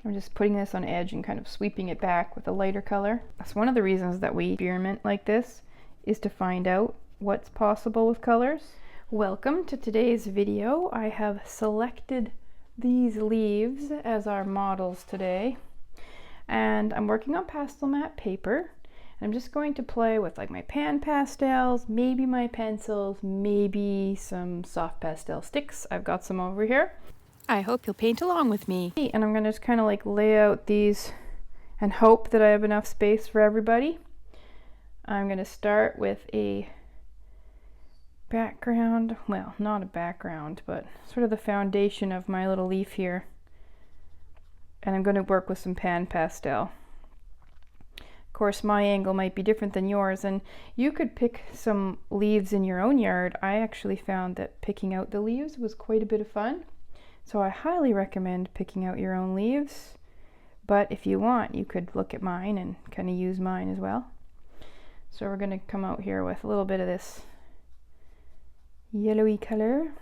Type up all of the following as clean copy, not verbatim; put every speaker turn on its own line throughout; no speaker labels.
I'm just putting this on edge and kind of sweeping it back with a lighter color. That's one of the reasons that we experiment like this, is to find out what's possible with colors. Welcome to today's video. I have selected these leaves as our models today, and I'm working on pastel matte paper. I'm just going to play with like my pan pastels, maybe my pencils, maybe some soft pastel sticks. I've got some over here. I hope you'll paint along with me. And I'm gonna just kind of like lay out these and hope that I have enough space for everybody. I'm gonna start with a background, well, not a background, but sort of the foundation of my little leaf here. And I'm gonna work with some pan pastel. Of course, my angle might be different than yours, and you could pick some leaves in your own yard. I actually found that picking out the leaves was quite a bit of fun. So I highly recommend picking out your own leaves, but if you want, you could look at mine and kind of use mine as well. So we're going to come out here with a little bit of this yellowy color,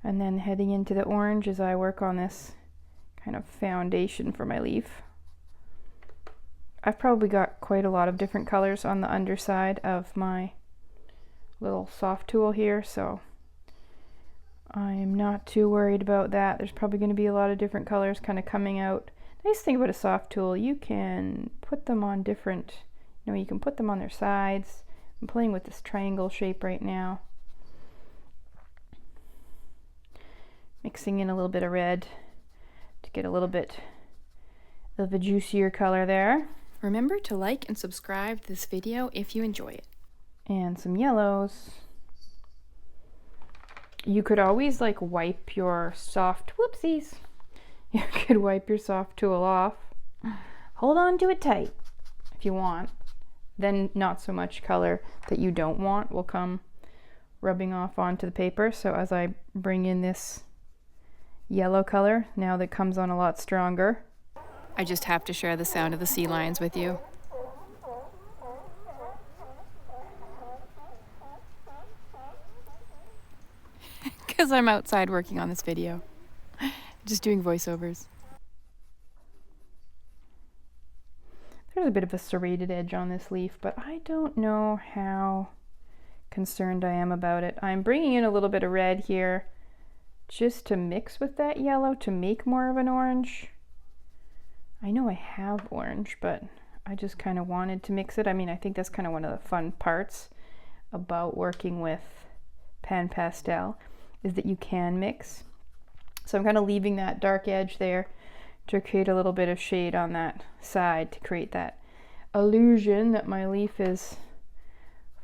and then heading into the orange as I work on this kind of foundation for my leaf. I've probably got quite a lot of different colors on the underside of my little soft tool here, so I'm not too worried about that. There's probably going to be a lot of different colors kind of coming out. Nice thing about a soft tool, you can put them on different, you can put them on their sides. I'm playing with this triangle shape right now. Mixing in a little bit of red to get a little bit of a juicier color there. Remember to like and subscribe to this video if you enjoy it. And some yellows. You could always like wipe your soft, whoopsies. You could wipe your soft tool off. Hold on to it tight if you want. Then not so much color that you don't want will come rubbing off onto the paper. So as I bring in this yellow color, now that comes on a lot stronger. I just have to share the sound of the sea lions with you. Because I'm outside working on this video. Just doing voiceovers. There's a bit of a serrated edge on this leaf, but I don't know how concerned I am about it. I'm bringing in a little bit of red here just to mix with that yellow to make more of an orange. I know I have orange, but I just kind of wanted to mix it. I mean, I think that's kind of one of the fun parts about working with pan pastel, is that you can mix. So I'm kind of leaving that dark edge there to create a little bit of shade on that side to create that illusion that my leaf is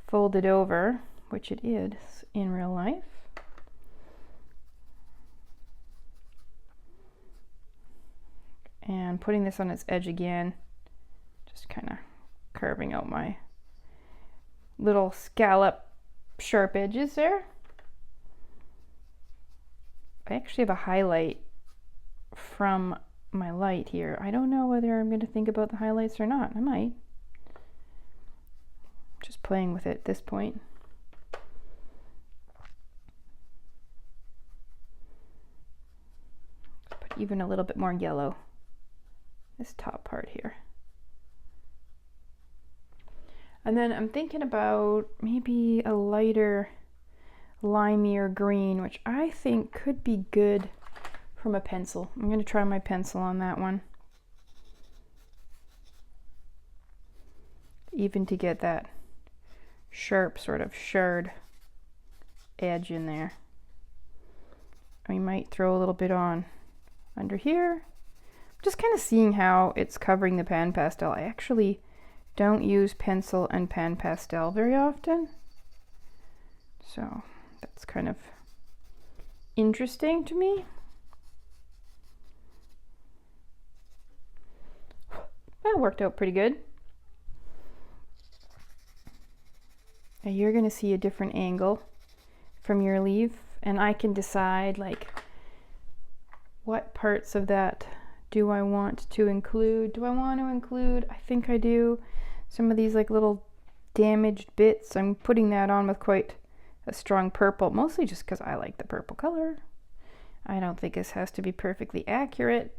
folded over, which it is in real life. And putting this on its edge again, just kind of carving out my little scallop sharp edges there. I actually have a highlight from my light here. I don't know whether I'm going to think about the highlights or not. I might. Just playing with it at this point. Let's put even a little bit more yellow. This top part here. And then I'm thinking about maybe a lighter limier green, which I think could be good from a pencil. I'm going to try my pencil on that one. Even to get that sharp sort of shard edge in there. We might throw a little bit on under here. Just kind of seeing how it's covering the pan pastel. I actually don't use pencil and pan pastel very often. So that's kind of interesting to me. That worked out pretty good. Now you're going to see a different angle from your leaf, and I can decide like what parts of that do I want to include. Do I want to include, I think I do, some of these like little damaged bits. I'm putting that on with quite a strong purple, mostly just because I like the purple color. I don't think this has to be perfectly accurate.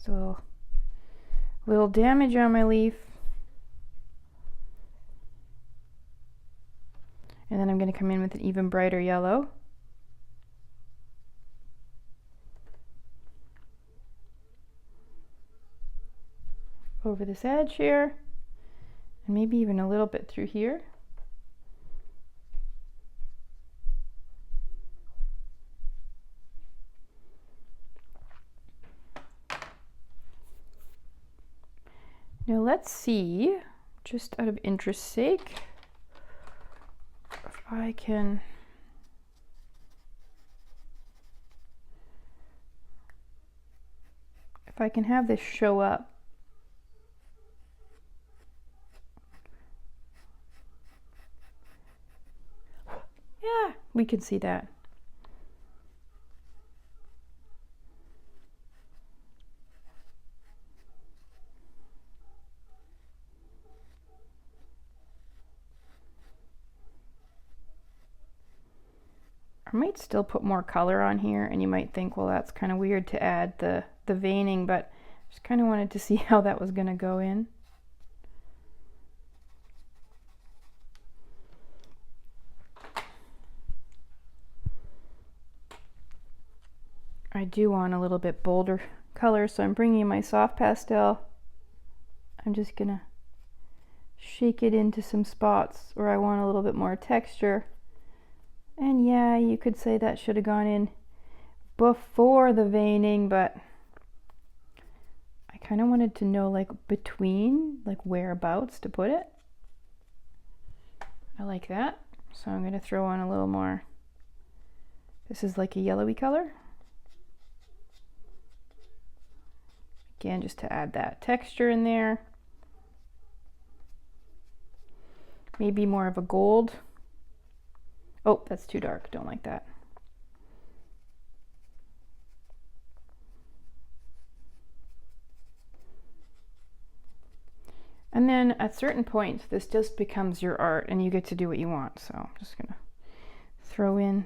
Just a little damage on my leaf. And then I'm going to come in with an even brighter yellow. Over this edge here, and maybe even a little bit through here. Now let's see, just out of interest's sake, if I can have this show up. Yeah, we can see that. I might still put more color on here, and you might think, well, that's kind of weird to add the veining, but I just kind of wanted to see how that was going to go in. I do want a little bit bolder color, so I'm bringing in my soft pastel. I'm just gonna shake it into some spots where I want a little bit more texture. And yeah, you could say that should have gone in before the veining, but I kind of wanted to know like between, like whereabouts to put it. I like that. So I'm gonna throw on a little more. This is like a yellowy color. Again, just to add that texture in there. Maybe more of a gold. Oh, that's too dark. Don't like that. And then at certain points, this just becomes your art and you get to do what you want. So I'm just gonna throw in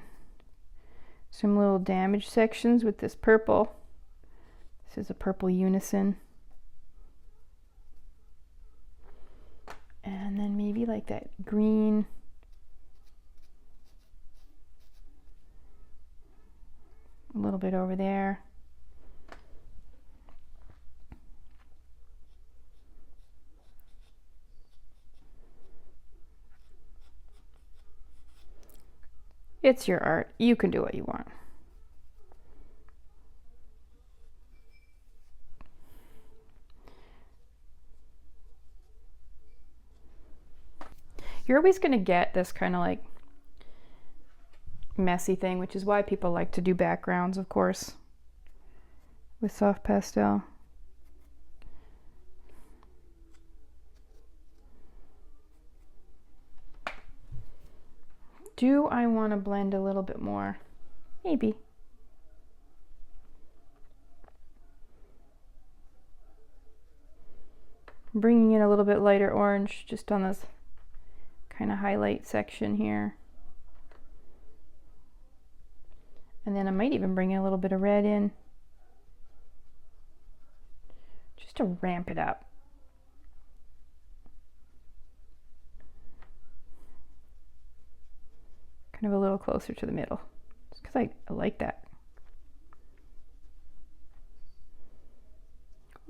some little damage sections with this purple. This is a purple unison. And then maybe like that green. A little bit over there. It's your art. You can do what you want. You're always going to get this kind of like messy thing, which is why people like to do backgrounds, of course, with soft pastel. Do I want to blend a little bit more? Maybe. Bringing in a little bit lighter orange just on this kind of highlight section here. And then I might even bring in a little bit of red in, just to ramp it up. Kind of a little closer to the middle, just because I like that.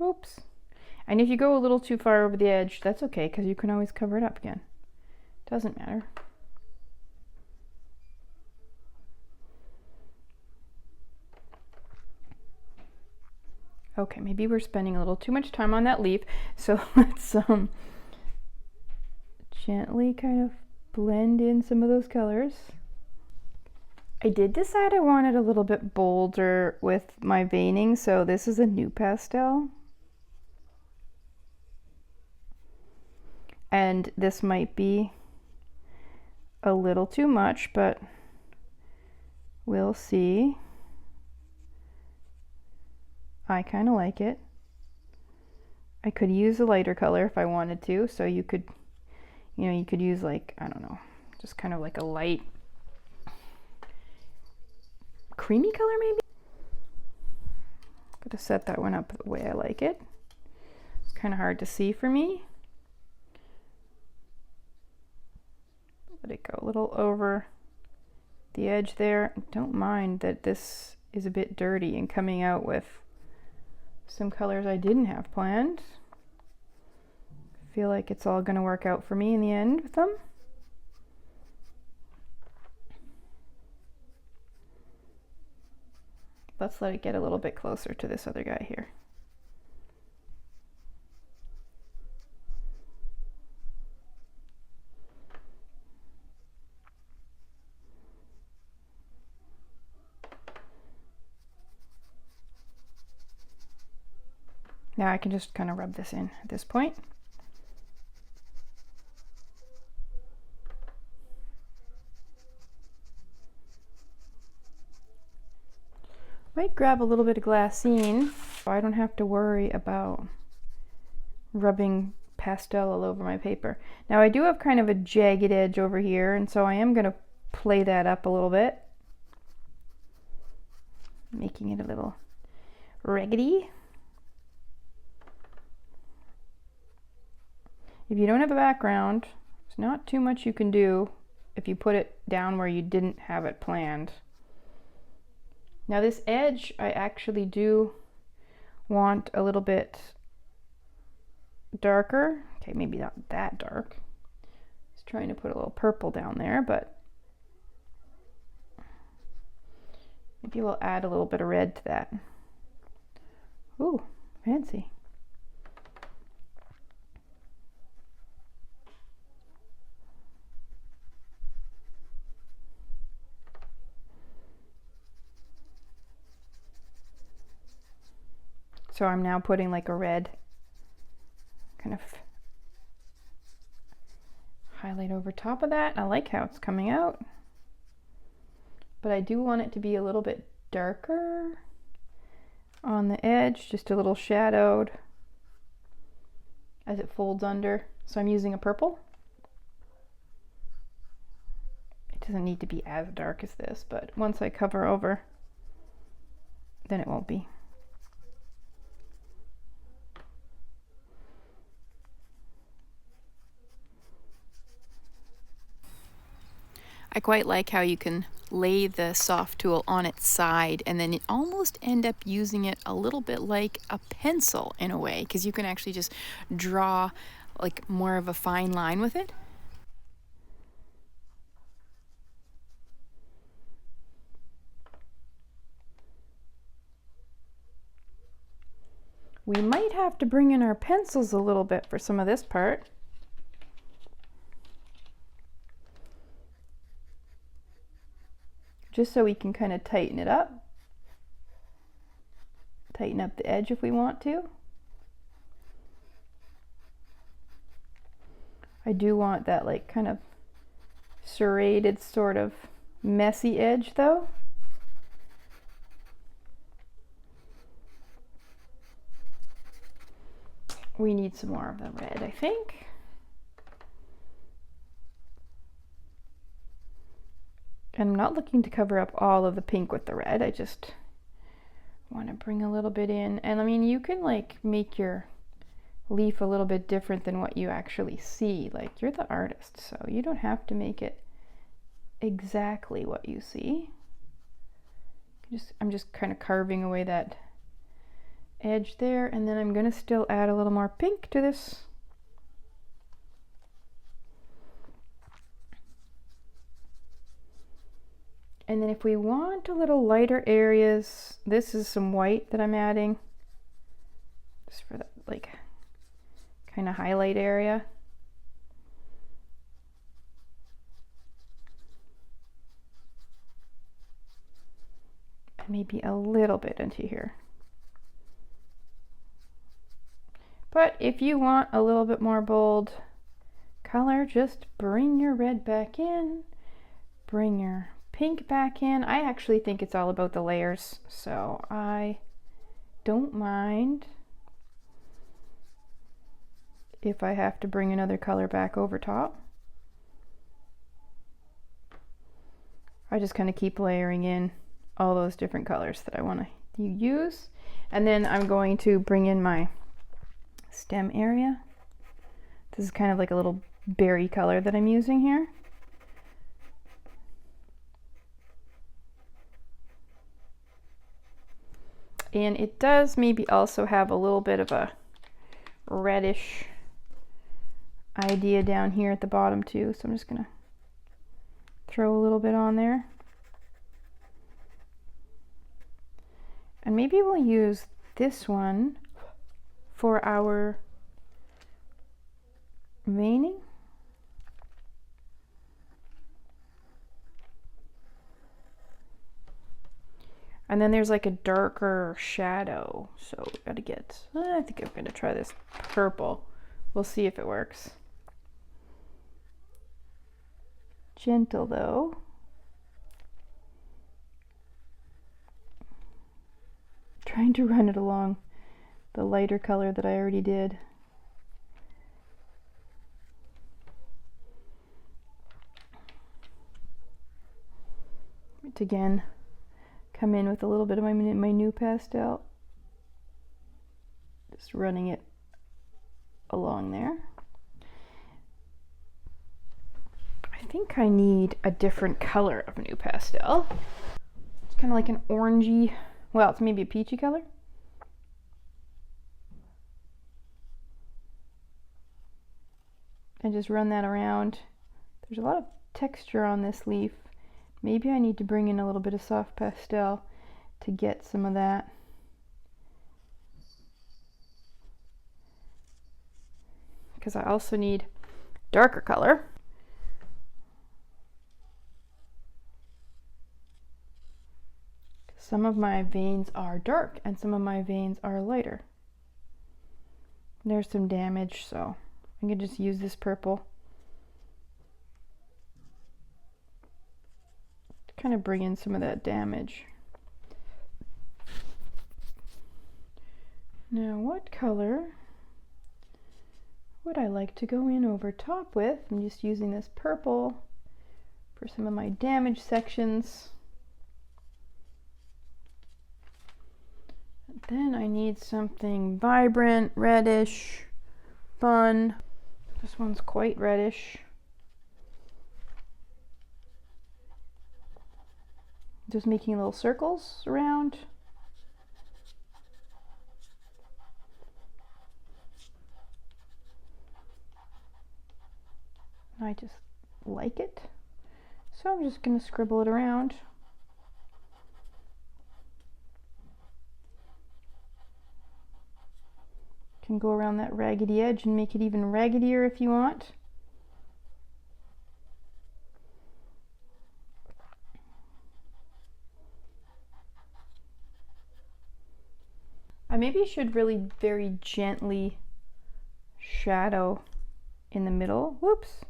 Oops. And if you go a little too far over the edge, that's okay, because you can always cover it up again. Doesn't matter. Okay, maybe we're spending a little too much time on that leaf, so let's gently kind of blend in some of those colors. I did decide I wanted a little bit bolder with my veining, so this is a new pastel. And this might be a little too much, but we'll see. I kind of like it. I could use a lighter color if I wanted to, so you could use like, I don't know, just kind of like a light creamy color maybe. Gotta set that one up the way I like it. It's kind of hard to see for me. Let it go a little over the edge there. Don't mind that this is a bit dirty and coming out with some colors I didn't have planned. I feel like it's all gonna work out for me in the end with them. Let's let it get a little bit closer to this other guy here. Now I can just kind of rub this in at this point. Might grab a little bit of glassine so I don't have to worry about rubbing pastel all over my paper. Now I do have kind of a jagged edge over here, and so I am going to play that up a little bit, making it a little raggedy. If you don't have a background, there's not too much you can do if you put it down where you didn't have it planned. Now this edge, I actually do want a little bit darker. Okay, maybe not that dark. I was trying to put a little purple down there, but maybe we'll add a little bit of red to that. Ooh, fancy. So I'm now putting like a red kind of highlight over top of that. I like how it's coming out, but I do want it to be a little bit darker on the edge, just a little shadowed as it folds under. So I'm using a purple. It doesn't need to be as dark as this, but once I cover over, then it won't be. I quite like how you can lay the soft tool on its side and then almost end up using it a little bit like a pencil in a way, because you can actually just draw like more of a fine line with it. We might have to bring in our pencils a little bit for some of this part. Just so we can kind of tighten it up. Tighten up the edge if we want to. I do want that like kind of serrated sort of messy edge though. We need some more of the red, I think. And I'm not looking to cover up all of the pink with the red. I just want to bring a little bit in. And I mean, you can like make your leaf a little bit different than what you actually see. Like, you're the artist, so you don't have to make it exactly what you see. I'm just kind of carving away that edge there, and then I'm gonna still add a little more pink to this. And then if we want a little lighter areas, this is some white that I'm adding just for that like kind of highlight area. And maybe a little bit into here. But if you want a little bit more bold color, just bring your red back in, bring your pink back in. I actually think it's all about the layers, so I don't mind if I have to bring another color back over top. I just kind of keep layering in all those different colors that I want to you use. And then I'm going to bring in my stem area. This is kind of like a little berry color that I'm using here. And it does maybe also have a little bit of a reddish idea down here at the bottom too. So I'm just gonna throw a little bit on there. And maybe we'll use this one for our veining. And then there's like a darker shadow. So gotta get, I think I'm gonna try this purple. We'll see if it works. Gentle though. Trying to run it along the lighter color that I already did. Again, come in with a little bit of my new pastel, just running it along there. I think I need a different color of new pastel. It's kind of like an orangey, well, it's maybe a peachy color. And just run that around. There's a lot of texture on this leaf. Maybe I need to bring in a little bit of soft pastel to get some of that. Because I also need darker color. Some of my veins are dark and some of my veins are lighter. There's some damage, so I'm gonna just use this purple to kind of bring in some of that damage. Now, what color would I like to go in over top with? I'm just using this purple for some of my damage sections. Then I need something vibrant, reddish, fun. This one's quite reddish. Just making little circles around. I just like it. So I'm just going to scribble it around. Can go around that raggedy edge and make it even raggedier if you want. I maybe should really very gently shadow in the middle. Whoops.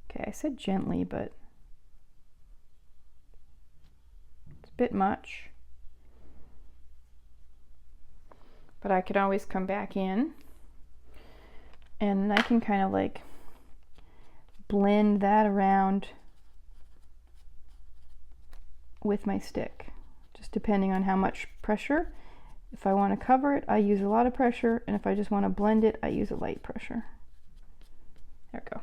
Okay, I said gently, but it's a bit much. But I could always come back in and I can kind of like blend that around with my stick, just depending on how much pressure. If I want to cover it, I use a lot of pressure, and if I just want to blend it, I use a light pressure. There we go.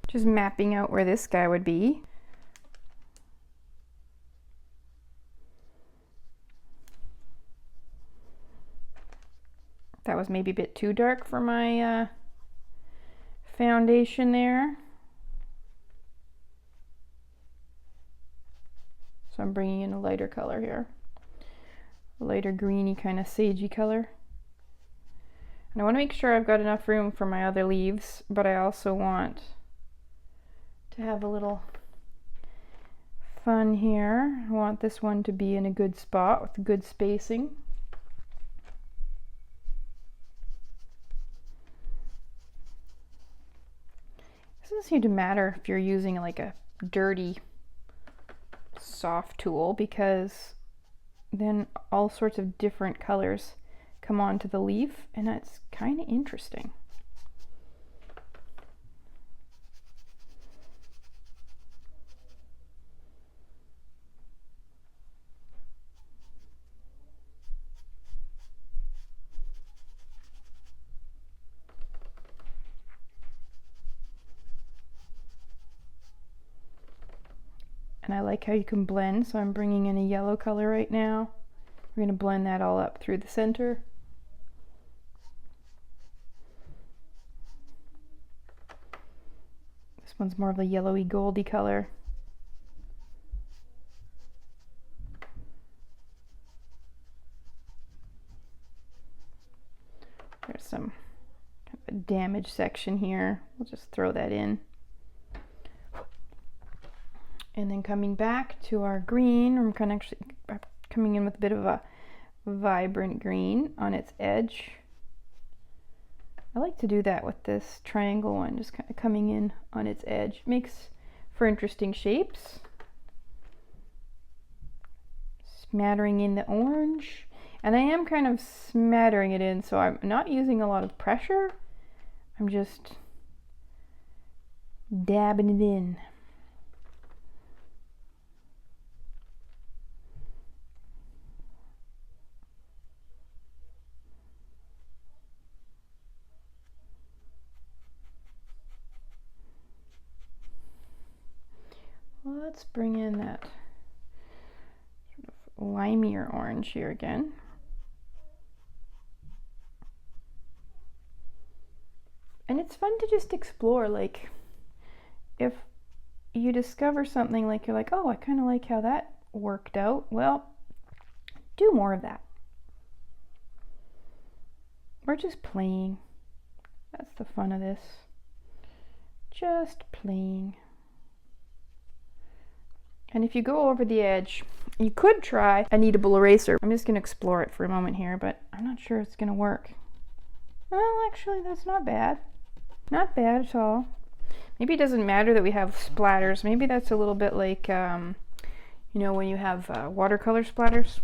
Just mapping out where this guy would be. That was maybe a bit too dark for my foundation there. So I'm bringing in a lighter color here. A lighter greeny kind of sagey color. And I want to make sure I've got enough room for my other leaves, but I also want to have a little fun here. I want this one to be in a good spot with good spacing. It doesn't seem to matter if you're using like a dirty soft tool, because then all sorts of different colors come onto the leaf, and that's kind of interesting. and I like how you can blend, so I'm bringing in a yellow color right now. We're going to blend that all up through the center. This one's more of a yellowy goldy color. There's some kind of a damaged section here. We'll just throw that in. And then coming back to our green, I'm kind of actually coming in with a bit of a vibrant green on its edge. I like to do that with this triangle one, just kind of coming in on its edge. Makes for interesting shapes. Smattering in the orange. And I am kind of smattering it in, so I'm not using a lot of pressure. I'm just dabbing it in. Let's bring in that sort of limier orange here again. And it's fun to just explore, like if you discover something like you're like, oh, I kind of like how that worked out. Well, do more of that. We're just playing. That's the fun of this. Just playing. And if you go over the edge, you could try a kneadable eraser. I'm just going to explore it for a moment here, but I'm not sure it's going to work. Well, actually, that's not bad. Not bad at all. Maybe it doesn't matter that we have splatters. Maybe that's a little bit like, you know, when you have watercolor splatters.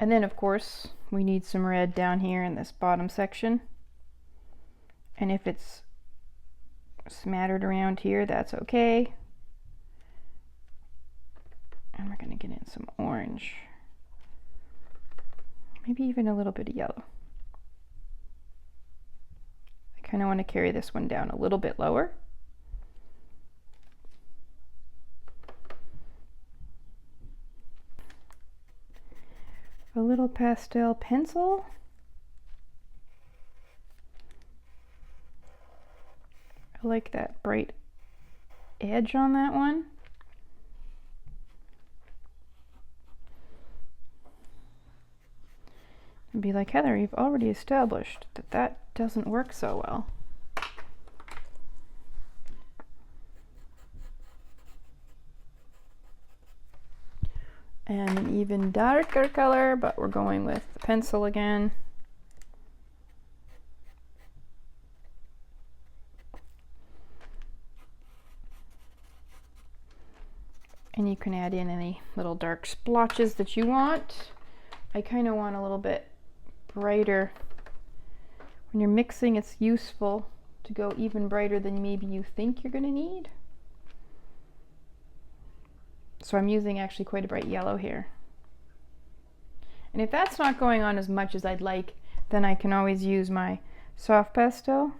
And then, of course, we need some red down here in this bottom section. And if it's smattered around here, that's okay. And we're going to get in some orange. Maybe even a little bit of yellow. I kind of want to carry this one down a little bit lower. A little pastel pencil. I like that bright edge on that one. And be like, Heather, you've already established that that doesn't work so well. And an even darker color, but we're going with the pencil again. And you can add in any little dark splotches that you want. I kind of want a little bit brighter. When you're mixing, it's useful to go even brighter than maybe you think you're going to need. So I'm using actually quite a bright yellow here. And if that's not going on as much as I'd like, then I can always use my soft pastel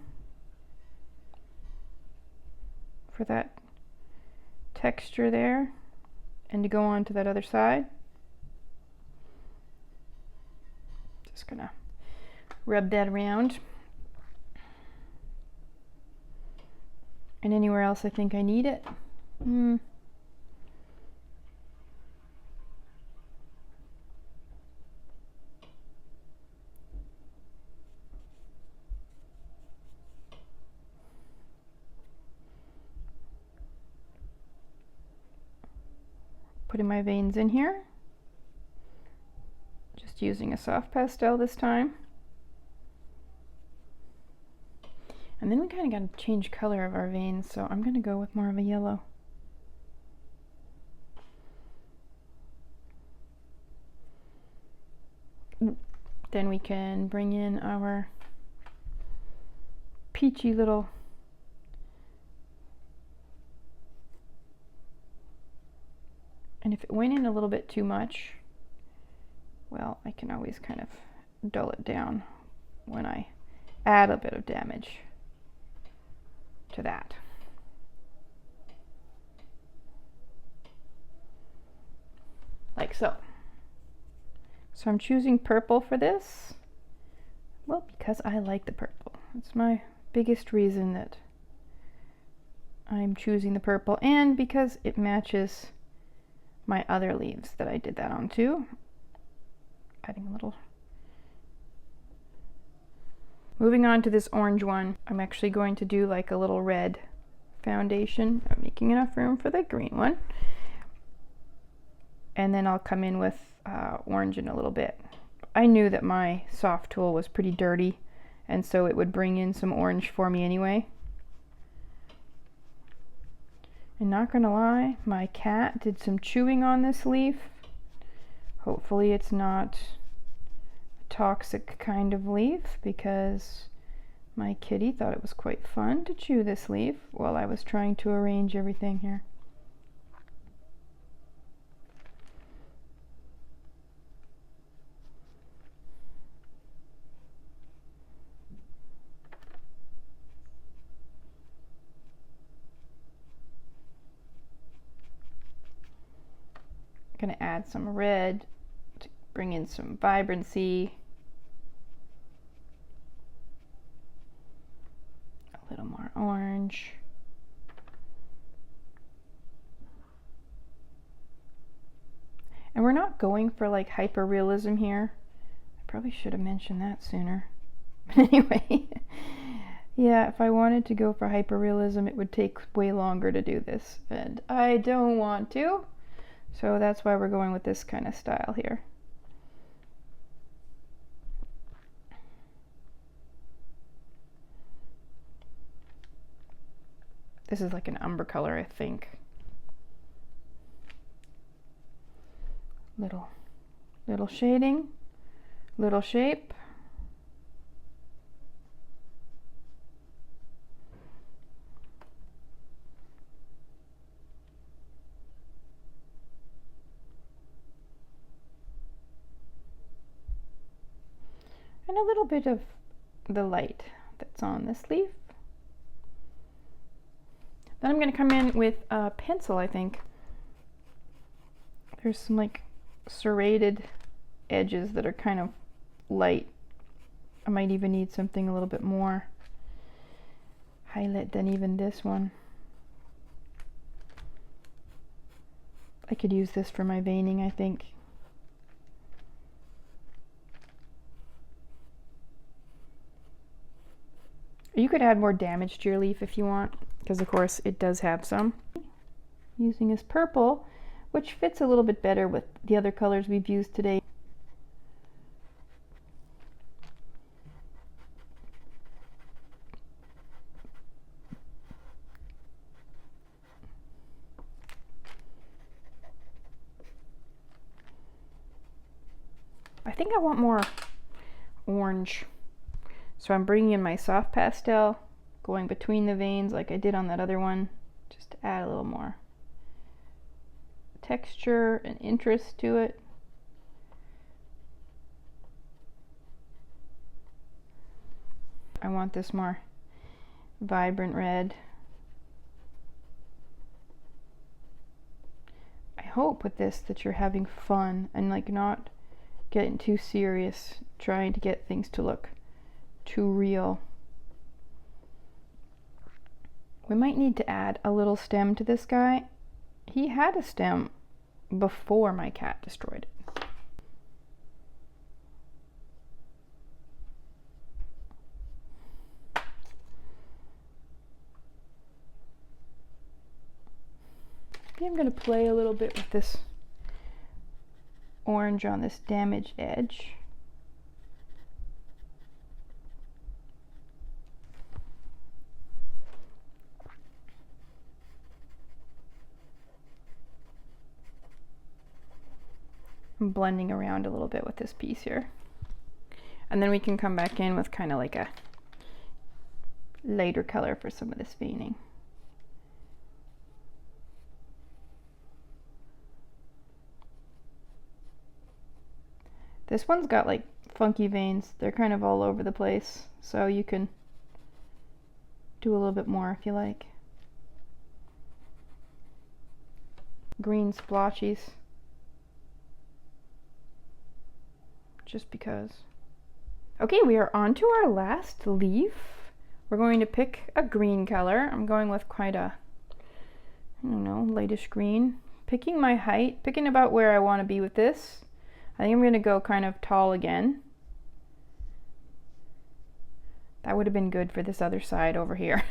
for that texture there, and to go on to that other side. Just gonna rub that around. And anywhere else I think I need it. Putting my veins in here. Just using a soft pastel this time. And then we kind of got to change color of our veins, so I'm going to go with more of a yellow. Then we can bring in our peachy little and if it went in a little bit too much, well, I can always kind of dull it down when I add a bit of damage to that. Like so. So I'm choosing purple for this. Well, because I like the purple. That's my biggest reason that I'm choosing the purple, and because it matches my other leaves that I did that on too. Adding a little. Moving on to this orange one, I'm actually going to do like a little red foundation. I'm making enough room for the green one. And then I'll come in with orange in a little bit. I knew that my soft tool was pretty dirty, and so it would bring in some orange for me anyway. And not gonna lie, my cat did some chewing on this leaf. Hopefully it's not a toxic kind of leaf, because my kitty thought it was quite fun to chew this leaf while I was trying to arrange everything here. Going to add some red to bring in some vibrancy. A little more orange. And we're not going for like hyper realism here. I probably should have mentioned that sooner. But anyway, yeah, if I wanted to go for hyper realism, it would take way longer to do this, and I don't want to. So that's why we're going with this kind of style here. This is like an umber color, I think. Little shading, little shape. And a little bit of the light that's on this leaf. Then I'm going to come in with a pencil, I think. There's some like serrated edges that are kind of light. I might even need something a little bit more highlight than even this one. I could use this for my veining, I think. You could add more damage to your leaf if you want, because of course it does have some. Using this purple, which fits a little bit better with the other colors we've used today. I think I want more orange. So I'm bringing in my soft pastel, going between the veins like I did on that other one, just to add a little more texture and interest to it. I want this more vibrant red. I hope with this that you're having fun and like not getting too serious, trying to get things to look too real. We might need to add a little stem to this guy. He had a stem before my cat destroyed it. Maybe I'm going to play a little bit with this orange on this damaged edge. I'm blending around a little bit with this piece here. And then we can come back in with kind of like a lighter color for some of this veining. This one's got like funky veins. They're kind of all over the place, so you can do a little bit more if you like. Green splotchies. Just because. Okay, we are on to our last leaf. We're going to pick a green color. I'm going with quite a, I don't know, lightish green. Picking my height, picking about where I want to be with this. I think I'm going to go kind of tall again. That would have been good for this other side over here.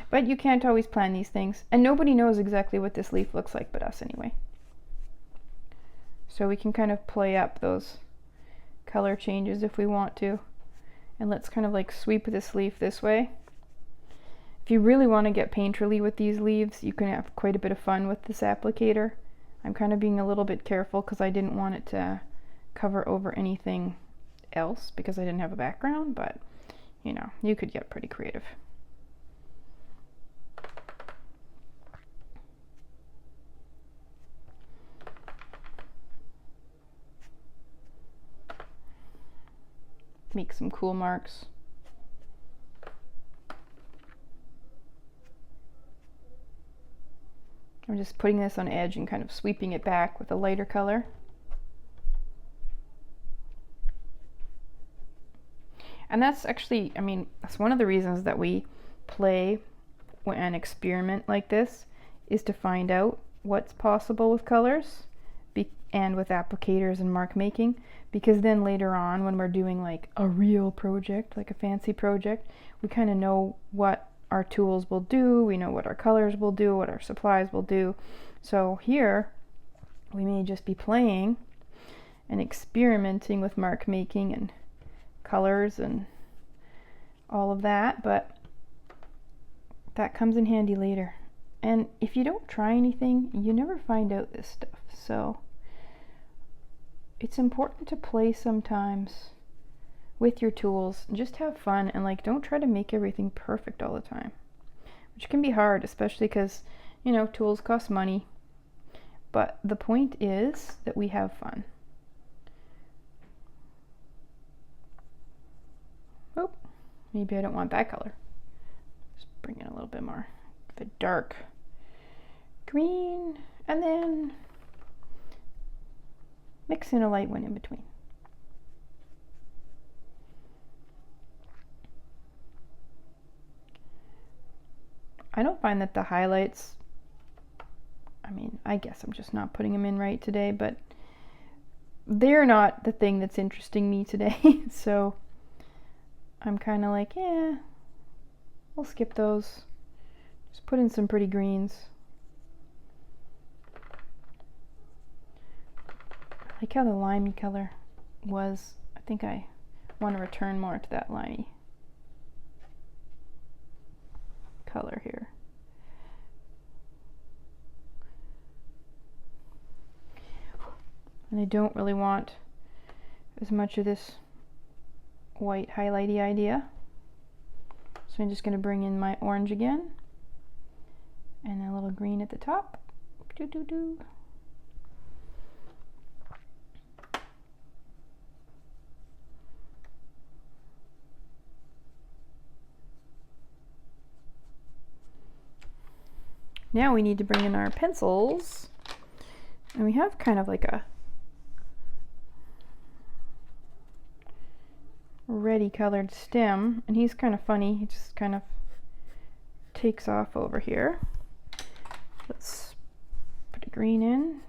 But you can't always plan these things. And nobody knows exactly what this leaf looks like but us anyway. So we can kind of play up those color changes if we want to. And let's kind of like sweep this leaf this way. If you really want to get painterly with these leaves, you can have quite a bit of fun with this applicator. I'm kind of being a little bit careful because I didn't want it to cover over anything else because I didn't have a background, but you know, you could get pretty creative. Make some cool marks. I'm just putting this on edge and kind of sweeping it back with a lighter color. And that's actually, I mean, that's one of the reasons that we play and experiment like this, is to find out what's possible with colors and with applicators and mark making, because then later on when we're doing like a real project, like a fancy project, we kind of know what our tools will do, we know what our colors will do, what our supplies will do. So here we may just be playing and experimenting with mark making and colors and all of that, but that comes in handy later. And if you don't try anything, you never find out this stuff. So it's important to play sometimes with your tools and just have fun, and like don't try to make everything perfect all the time, which can be hard, especially because, you know, tools cost money. But the point is that we have fun. Oh, maybe I don't want that color. Just bring in a little bit more of a dark green, and then mix in a light one in between. I don't find that the highlights, I mean, I guess I'm just not putting them in right today, but they're not the thing that's interesting me today. So I'm kind of like, yeah, we'll skip those. Just put in some pretty greens. I like how the limey color was. I think I want to return more to that limey color here. And I don't really want as much of this white highlighty idea. So I'm just going to bring in my orange again and a little green at the top. Doo -doo -doo. Now we need to bring in our pencils, and we have kind of like a reddy colored stem, and he's kind of funny. He just kind of takes off over here. Let's put a green in.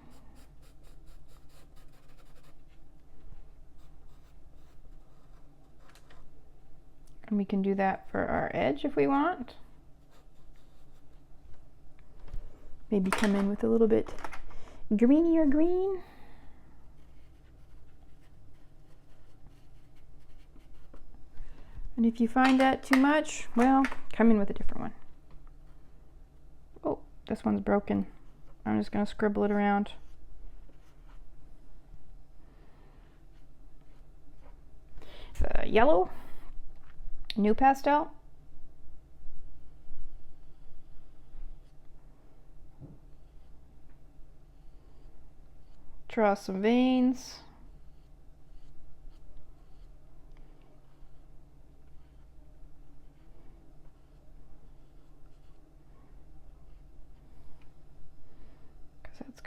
And we can do that for our edge if we want. Maybe come in with a little bit greenier green. And if you find that too much, well, come in with a different one. Oh, this one's broken. I'm just going to scribble it around. It's yellow, new pastel. Draw some veins.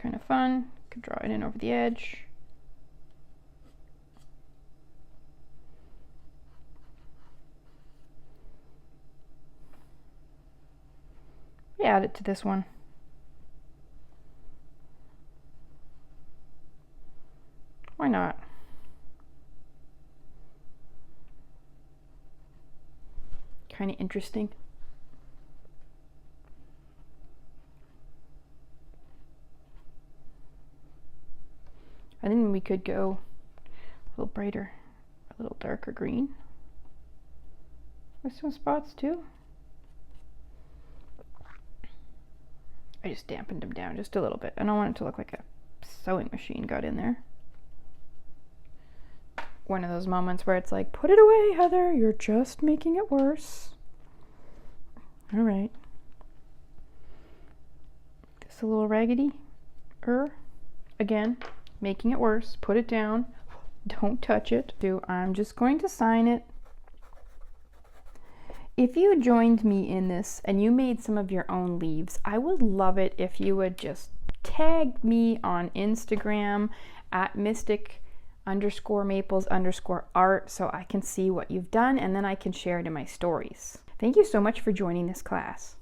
kind of fun. Could draw it in over the edge. We add it to this one. Why not? Kind of interesting. And then we could go a little brighter, a little darker green with some spots too. I just dampened them down just a little bit. I don't want it to look like a sewing machine got in there. One of those moments where it's like, put it away, Heather, you're just making it worse. All right. Just a little raggedy. Again, making it worse. Put it down. Don't touch it. I'm just going to sign it. If you joined me in this and you made some of your own leaves, I would love it if you would just tag me on Instagram at mystic_maples_art so I can see what you've done, and then I can share it in my stories. Thank you so much for joining this class.